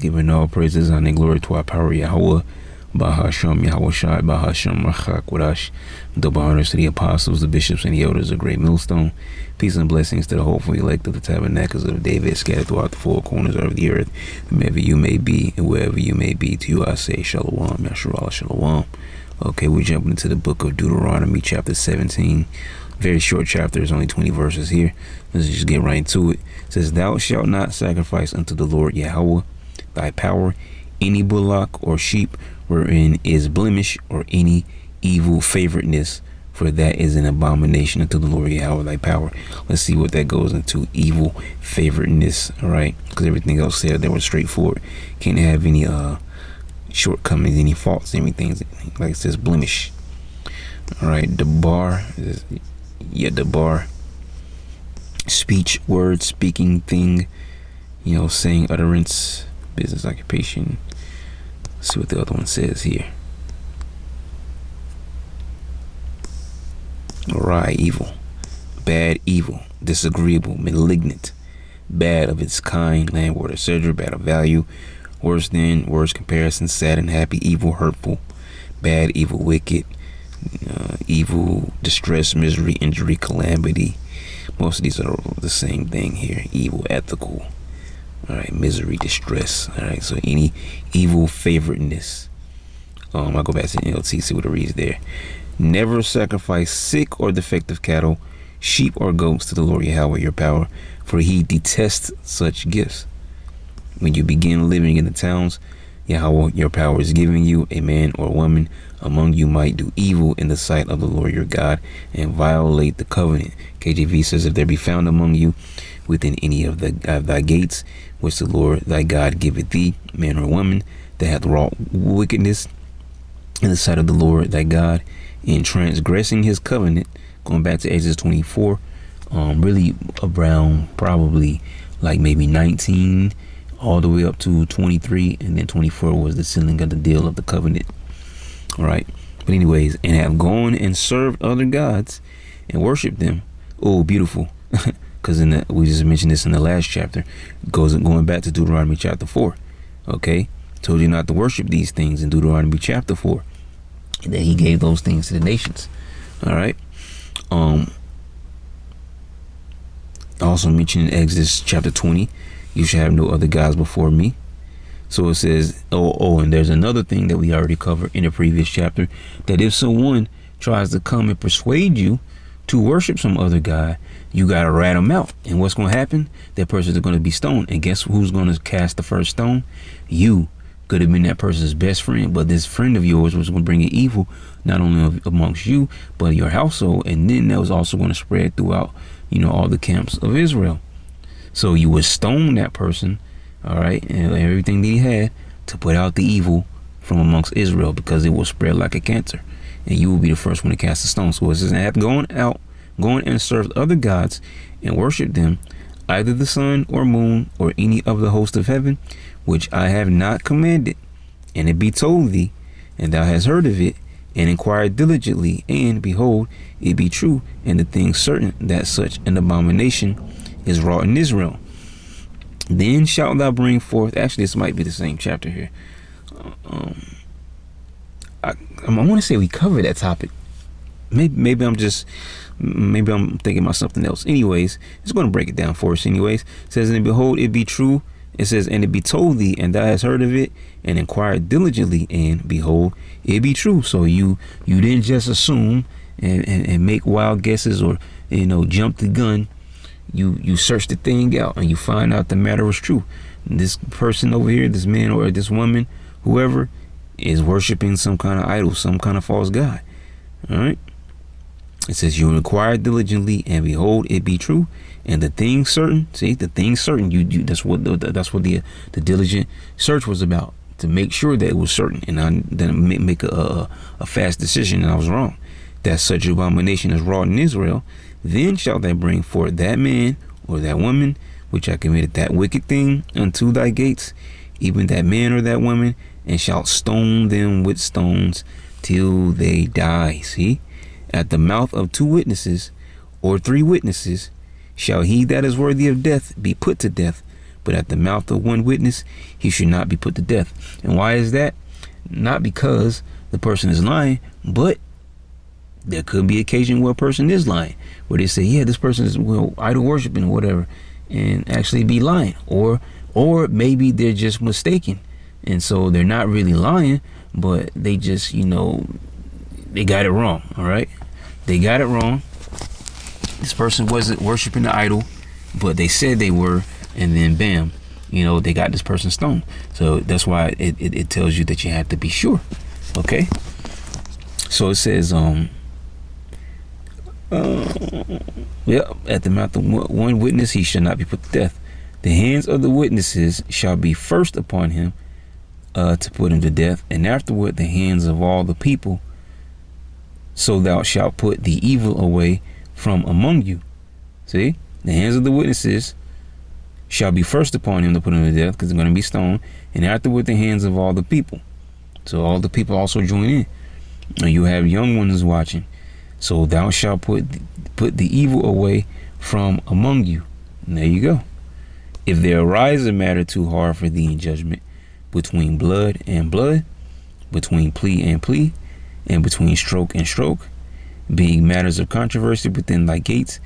giving all praises, honor, and glory to our power, Yahweh, Bahasham, Yahweh Shai, Bahasham, Rachak, Wadash, double honors to the apostles, the bishops, and the elders of Great Millstone. Peace and blessings to the hopeful elect of the tabernacles of David, scattered throughout the four corners of the earth, whomever you may be, and wherever you may be. To you I say, Shalom, Yasharallah, Shalom. Okay, we're jumping into the book of Deuteronomy, chapter 17. Very short chapter, there's only 20 verses here. Let's just get right into it. It says, "Thou shalt not sacrifice unto the Lord Yahweh thy power any bullock or sheep wherein is blemish, or any evil favoriteness, for that is an abomination unto the Lord Yahweh thy power." Let's see what that goes into. Evil favoriteness, all right? Because everything else there was straightforward. Can't have any shortcomings, any faults, anything like it says blemish. All right, debar, debar, speech, word, speaking, thing, saying, utterance, business, occupation. Let's see what the other one says here. Right, evil, bad, evil, disagreeable, malignant, bad of its kind, landward, etc., bad of value, worse than, worse comparison, sad and happy, evil, hurtful, bad, evil, wicked, evil, distress, misery, injury, calamity. Most of these are the same thing here. Evil, ethical. All right, misery, distress. All right, so any evil favoriteness. I'll go back to the NLT, see what it reads there. "Never sacrifice sick or defective cattle, sheep or goats to the Lord Yahweh your power, for he detests such gifts. When you begin living in the towns Yahweh your power is giving you, a man or woman among you might do evil in the sight of the Lord your God and violate the covenant." KJV says, "If there be found among you within any of thy gates, which the Lord thy God giveth thee, man or woman, that hath wrought wickedness in the sight of the Lord thy God, in transgressing his covenant," going back to Exodus 24, really around probably like maybe 19 all the way up to 23, and then 24 was the sealing of the deal of the covenant. All right, but anyways, "and have gone and served other gods and worshiped them." Oh, beautiful. Because we just mentioned this in the last chapter, going back to Deuteronomy chapter 4. Okay, told you not to worship these things in Deuteronomy chapter 4, and then he gave those things to the nations. All right. Also mentioned in Exodus chapter 20, "You shall have no other gods before me." So it says, and there's another thing that we already covered in the previous chapter, that if someone tries to come and persuade you to worship some other god, you got to rat them out. And what's going to happen? That person is going to be stoned. And guess who's going to cast the first stone? You. Could have been that person's best friend, but this friend of yours was going to bring an evil, not only amongst you, but your household. And then that was also going to spread throughout, all the camps of Israel. So you would stone that person, all right, and everything that he had, to put out the evil from amongst Israel, because it will spread like a cancer. And you will be the first one to cast a stone. So it says, "Have going and served other gods and worship them, either the sun or moon or any of the host of heaven, which I have not commanded. And it be told thee, and thou hast heard of it, and inquired diligently, and behold, it be true, and the thing certain, that such an abomination is wrought in Israel. Then shalt thou bring forth," actually this might be the same chapter here. I want to say we covered that topic. Maybe I'm thinking about something else. Anyways, it's going to break it down for us anyways. It says, "And behold, it be true." It says, "And it be told thee, and thou hast heard of it, and inquired diligently, and behold, it be true." So you didn't just assume and make wild guesses, or jump the gun. You search the thing out, and you find out the matter was true. This person over here, this man or this woman, whoever, is worshiping some kind of idol, some kind of false god. All right. It says, "You inquire diligently, and behold, it be true, and the thing certain." See, the thing certain. That's what the diligent search was about, to make sure that it was certain, and I then make a fast decision, and I was wrong. "That such abomination is wrought in Israel. Then shalt thou bring forth that man or that woman which I committed that wicked thing unto thy gates, even that man or that woman, and shalt stone them with stones till they die." See, "At the mouth of 2 witnesses or 3 witnesses shall he that is worthy of death be put to death, but at the mouth of one witness he should not be put to death. And why is that? Not because the person is lying, but there could be occasion where a person is lying, where they say, yeah, this person is, well, idol worshiping or whatever, and actually be lying, or maybe they're just mistaken, and so they're not really lying, but they just, they got it wrong. All right, they got it wrong. This person wasn't worshiping the idol, but they said they were, and then bam, they got this person stoned. So that's why it tells you that you have to be sure. Okay, so it says at the mouth of one witness he shall not be put to death. The hands of the witnesses shall be first upon him to put him to death, and afterward the hands of all the people. So thou shalt put the evil away from among you. See, the hands of the witnesses shall be first upon him to put him to death, because they're going to be stoned, and afterward the hands of all the people. So all the people also join in, and you have young ones watching. So thou shalt put the evil away from among you. And there you go. If there arise a matter too hard for thee in judgment, between blood and blood, between plea and plea, and between stroke and stroke, being matters of controversy within thy gates,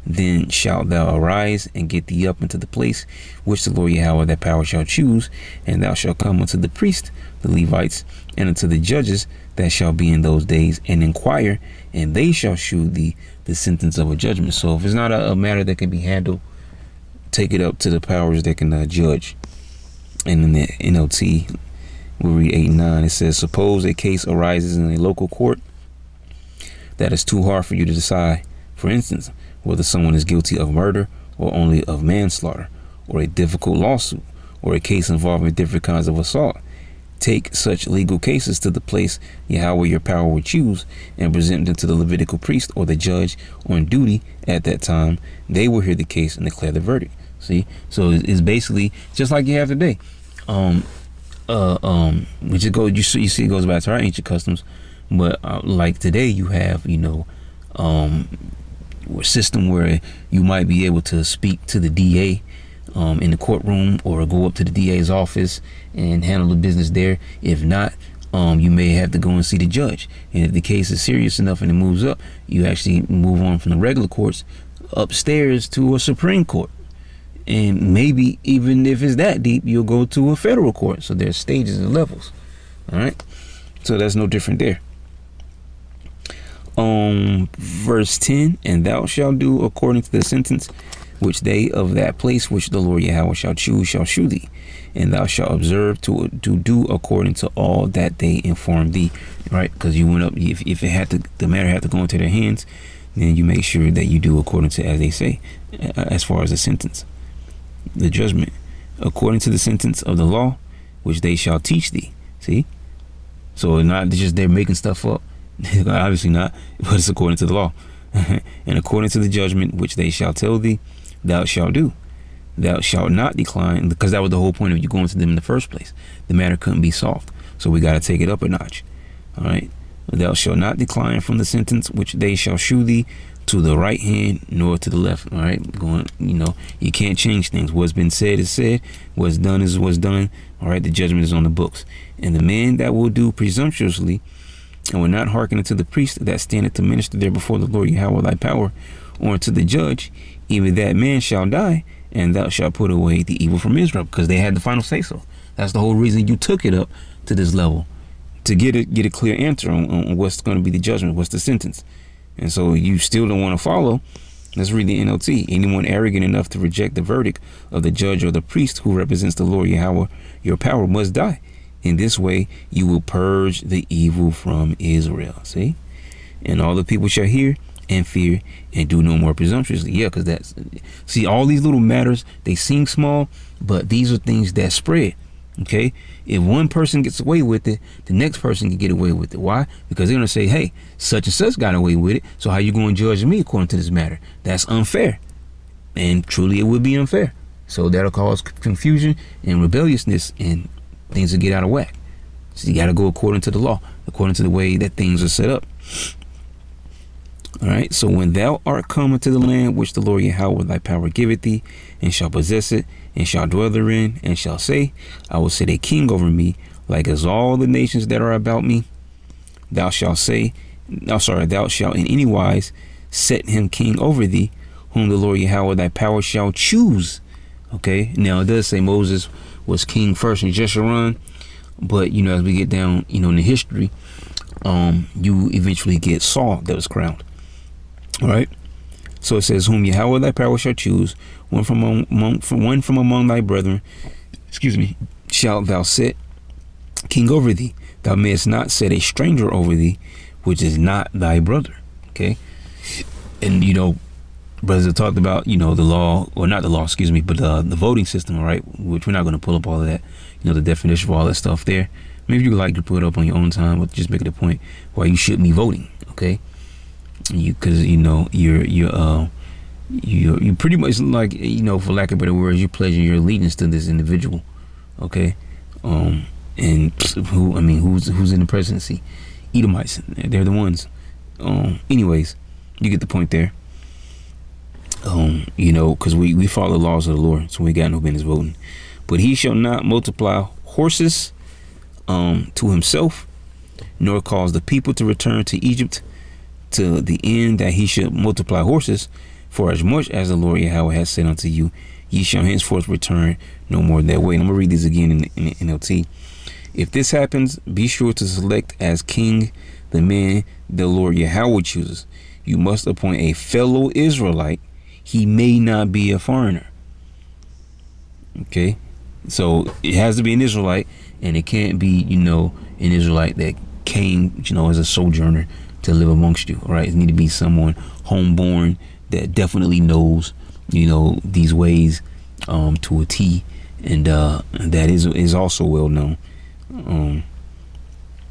then shalt thou arise and get thee up into the place which the Lord Yahweh thy power shall choose, and thou shalt come unto the priests, the Levites, and unto the judges that shall be in those days, and inquire, and they shall shew thee the sentence of a judgment. So if it's not a matter that can be handled, take it up to the powers that can judge. And in the NLT, we'll read 8 and 9. It says, suppose a case arises in a local court that is too hard for you to decide. For instance, whether someone is guilty of murder or only of manslaughter, or a difficult lawsuit, or a case involving different kinds of assault. Take such legal cases to the place Yahweh your power would choose, and present them to the Levitical priest or the judge on duty at that time. They will hear the case and declare the verdict. See, so it's basically just like you have today. Which it goes, you see, it goes back to our ancient customs, but like today, you have a system where you might be able to speak to the DA in the courtroom, or go up to the DA's office and handle the business there. If not, you may have to go and see the judge. And if the case is serious enough and it moves up, you actually move on from the regular courts upstairs to a Supreme Court. And maybe even if it's that deep, you'll go to a federal court. So there's stages and levels. All right. So that's no different there. Verse 10, and thou shalt do according to the sentence which they of that place which the Lord Yahweh shall choose shall shew thee, and thou shalt observe to do according to all that they inform thee. Right? Because you went up, if it had to, the matter had to go into their hands, then you make sure that you do according to as they say, as far as the sentence, the judgment, according to the sentence of the law which they shall teach thee. See? So not just they're making stuff up. Obviously not, but it's according to the law. And according to the judgment which they shall tell thee, thou shalt do. Thou shalt not decline, because that was the whole point of you going to them in the first place. The matter couldn't be solved, so we got to take it up a notch. All right. Thou shalt not decline from the sentence which they shall shew thee, to the right hand nor to the left. All right. Going, you can't change things. What's been said is said. What's done is what's done. All right. The judgment is on the books. And the man that will do presumptuously, and will not hearken unto the priest that standeth to minister there before the Lord Yahweh thy power, or unto the judge, even that man shall die, and thou shalt put away the evil from Israel. Because they had the final say so. That's the whole reason you took it up to this level, to get a clear answer on what's going to be the judgment, what's the sentence. And so you still don't want to follow. Let's read the NLT. Anyone arrogant enough to reject the verdict of the judge or the priest who represents the Lord Yahweh your power must die. In this way, you will purge the evil from Israel. See? And all the people shall hear and fear and do no more presumptuously. Yeah, because see, all these little matters, they seem small, but these are things that spread. Okay? If one person gets away with it, the next person can get away with it. Why? Because they're going to say, hey, such and such got away with it, so how you going to judge me according to this matter? That's unfair. And truly, it would be unfair. So that'll cause confusion and rebelliousness, and things will get out of whack. So you got to go according to the law, according to the way that things are set up. All right. So when thou art come into the land which the Lord Yahweh thy power giveth thee, and shall possess it, and shall dwell therein, and shall say, I will set a king over me, like as all the nations that are about me. Thou shalt in any wise set him king over thee, whom the Lord Yahweh thy power shall choose. Okay, now it does say Moses was king first in Jeshurun, but as we get down, in the history, you eventually get Saul that was crowned. All right. So it says, whom Yahweh thy power shall choose, one from among thy brethren, shalt thou set king over thee. Thou mayest not set a stranger over thee, which is not thy brother. Okay. And brothers have talked about the law, or not the law, but the voting system. All right, which we're not going to pull up all of that, the definition of all that stuff there. Maybe you would like to put it up on your own time, but just make it a point why you shouldn't be voting. Okay, because you're pretty much like, for lack of better words, you're pledging your allegiance to this individual. Okay, and who's in the presidency? Edomites, they're the ones. Anyways, you get the point there. Because we follow the laws of the Lord, so we got no business voting. But he shall not multiply horses to himself, nor cause the people to return to Egypt, to the end that he should multiply horses. For as much as the Lord Yahweh has said unto you, ye shall henceforth return no more that way. And I'm gonna read this again in the NLT. If this happens, be sure to select as king the man the Lord Yahweh chooses. You must appoint a fellow Israelite. He may not be a foreigner. Okay, so it has to be an Israelite, and it can't be, an Israelite that came, as a sojourner to live amongst you. All right, it need to be someone homeborn that definitely knows, these ways to a T, and that is also well known.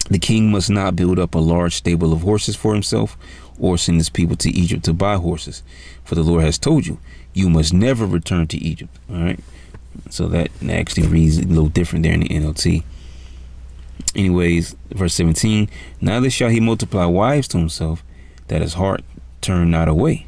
The king must not build up a large stable of horses for himself, or send his people to Egypt to buy horses. For the Lord has told you, you must never return to Egypt. All right. So that actually reads a little different there in the NLT. Anyways, verse 17, neither shall he multiply wives to himself, that his heart turn not away.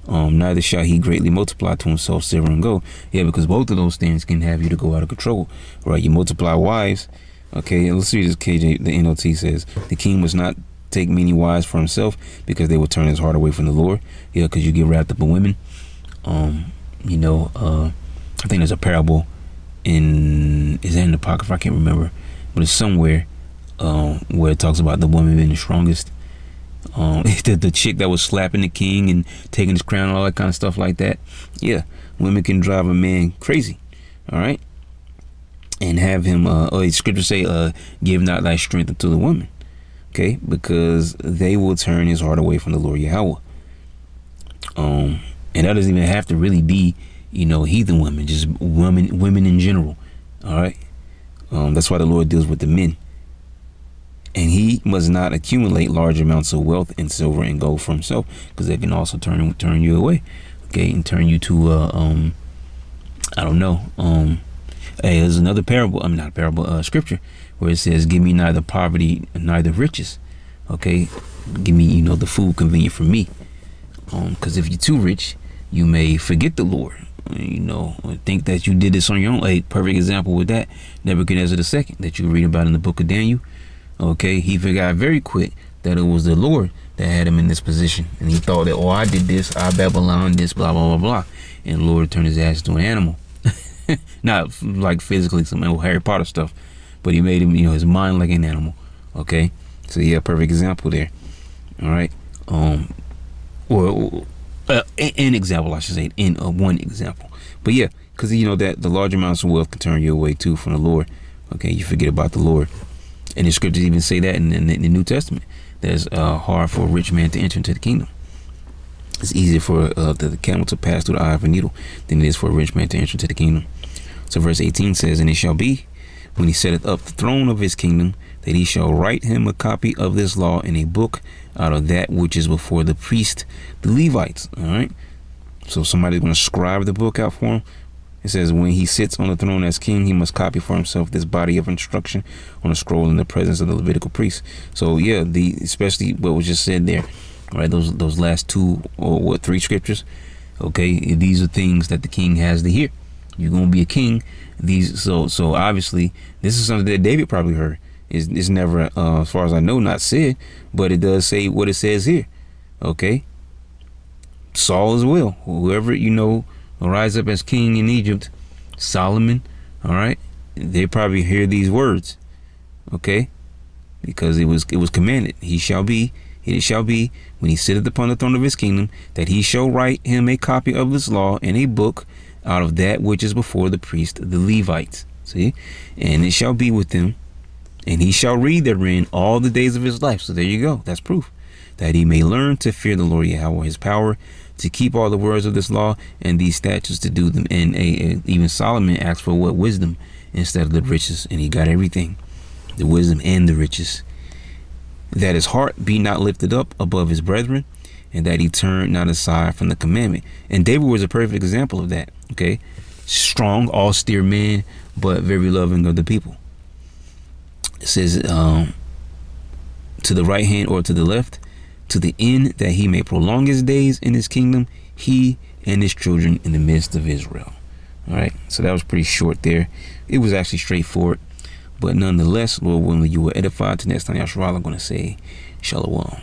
Neither shall he greatly multiply to himself silver and gold. Yeah, because both of those things can have you to go out of control. Right. You multiply wives. Okay, let's read this. KJ, the NLT says, the king must not take many wives for himself, because they will turn his heart away from the Lord. Yeah, because you get wrapped up in women. I think there's a parable is that in the Apocrypha? I can't remember, but it's somewhere where it talks about the woman being the strongest. The chick that was slapping the king and taking his crown and all that kind of stuff like that. Yeah, women can drive a man crazy. All right, and have him. Scripture say, give not thy strength unto the woman. Okay, because they will turn his heart away from the Lord Yahweh. And that doesn't even have to really be, heathen women, just women in general. All right. That's why the Lord deals with the men. And he must not accumulate large amounts of wealth in silver and gold for himself, because they can also turn you away. Okay, and turn you to I don't know. Hey, there's another parable. Not a parable. Scripture where it says, "Give me neither poverty neither riches." Okay, give me the food convenient for me. Because if you're too rich, you may forget the Lord. Think that you did this on your own. A perfect example with that, Nebuchadnezzar II, that you read about in the book of Daniel. Okay, he forgot very quick that it was the Lord that had him in this position, and he thought that, I did this, I Babylon this, blah blah blah blah, and the Lord turned his ass into an animal. Not like physically, some old Harry Potter stuff, but he made him, his mind like an animal. Okay, so yeah, perfect example there. All right, or an example, I should say, in one example. But yeah, because that the large amounts of wealth can turn you away too from the Lord. Okay, you forget about the Lord, and the scriptures even say that in the New Testament, that it's hard for a rich man to enter into the kingdom. It's easier for the camel to pass through the eye of a needle than it is for a rich man to enter into the kingdom. So verse 18 says, "And it shall be, when he setteth up the throne of his kingdom, that he shall write him a copy of this law in a book out of that which is before the priest, the Levites." All right. So somebody's going to scribe the book out for him. It says, when he sits on the throne as king, he must copy for himself this body of instruction on a scroll in the presence of the Levitical priest. So yeah, especially what was just said there. All right, those last two or three scriptures. Okay, these are things that the king has to hear. You're gonna be a king. So obviously this is something that David probably heard. It's never, as far as I know, not said, but it does say what it says here. Okay. Saul as well. Whoever, will rise up as king in Egypt, Solomon. All right. They probably hear these words. Okay. Because it was commanded. It shall be when he sitteth upon the throne of his kingdom, that he shall write him a copy of this law in a book out of that which is before the priest, the Levites. See? And it shall be with them, and he shall read therein all the days of his life. So there you go. That's proof. That he may learn to fear the Lord Yahweh, his power, to keep all the words of this law and these statutes to do them. And even Solomon asked for what? Wisdom instead of the riches. And he got everything. The wisdom and the riches. That his heart be not lifted up above his brethren, and that he turn not aside from the commandment. And David was a perfect example of that. Okay. Strong, austere man, but very loving of the people. It says, to the right hand or to the left, to the end that he may prolong his days in his kingdom, he and his children in the midst of Israel. All right. So that was pretty short there. It was actually straightforward. But nonetheless, Lord willing, you will edify. Till next time, Yahshua, I'm going to say Shalom.